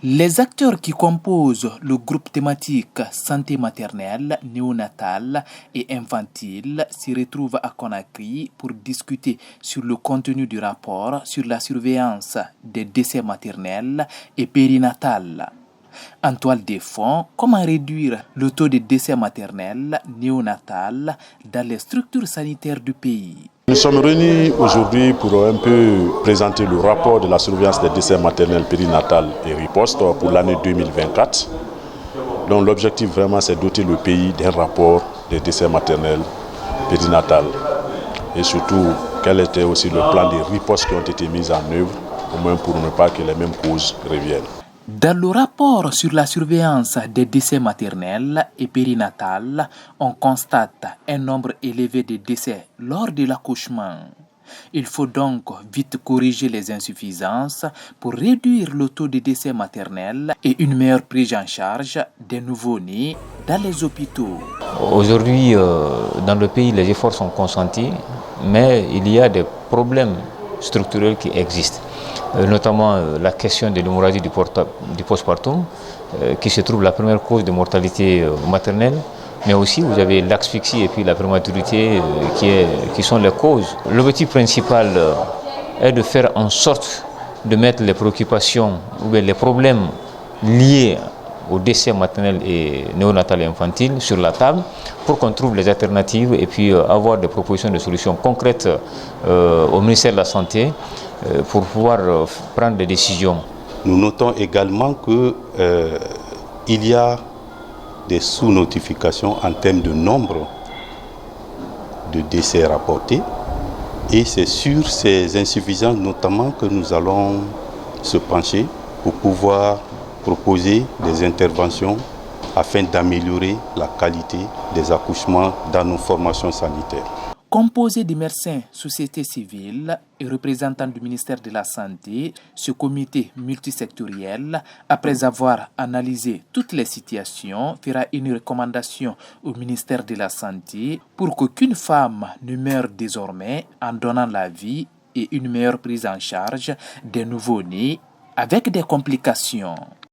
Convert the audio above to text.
Les acteurs qui composent le groupe thématique santé maternelle, néonatale et infantile se retrouvent à Conakry pour discuter sur le contenu du rapport sur la surveillance des décès maternels et périnatales. En toile de fond, comment réduire le taux de décès maternels néonatales dans les structures sanitaires du pays. Nous sommes réunis aujourd'hui pour un peu présenter le rapport de la surveillance des décès maternels, périnatales et riposte pour l'année 2024. Donc l'objectif vraiment c'est doter le pays d'un rapport des décès maternels, périnatales et surtout quel était aussi le plan de riposte qui ont été mis en œuvre, au moins pour ne pas que les mêmes causes reviennent. Dans le rapport sur la surveillance des décès maternels et périnatales, on constate un nombre élevé de décès lors de l'accouchement. Il faut donc vite corriger les insuffisances pour réduire le taux de décès maternels et une meilleure prise en charge des nouveau-nés dans les hôpitaux. Aujourd'hui, dans le pays, les efforts sont consentis, mais il y a des problèmes structurels qui existent. Notamment la question de l'hémorragie du postpartum, qui se trouve la première cause de mortalité maternelle, mais aussi vous avez l'asphyxie et puis la prématurité qui sont les causes. L'objectif principal est de faire en sorte de mettre les préoccupations ou bien les problèmes liés au décès maternel et néonatal et infantile sur la table pour qu'on trouve les alternatives et puis avoir des propositions de solutions concrètes au ministère de la Santé pour pouvoir prendre des décisions. Nous notons également qu'il y a des sous-notifications en termes de nombre de décès rapportés et c'est sur ces insuffisances notamment que nous allons se pencher pour pouvoir proposer des interventions afin d'améliorer la qualité des accouchements dans nos formations sanitaires. Composé de médecins, société civile et représentants du ministère de la Santé, ce comité multisectoriel, après avoir analysé toutes les situations, fera une recommandation au ministère de la Santé pour qu'aucune femme ne meure désormais en donnant la vie et une meilleure prise en charge des nouveau-nés avec des complications.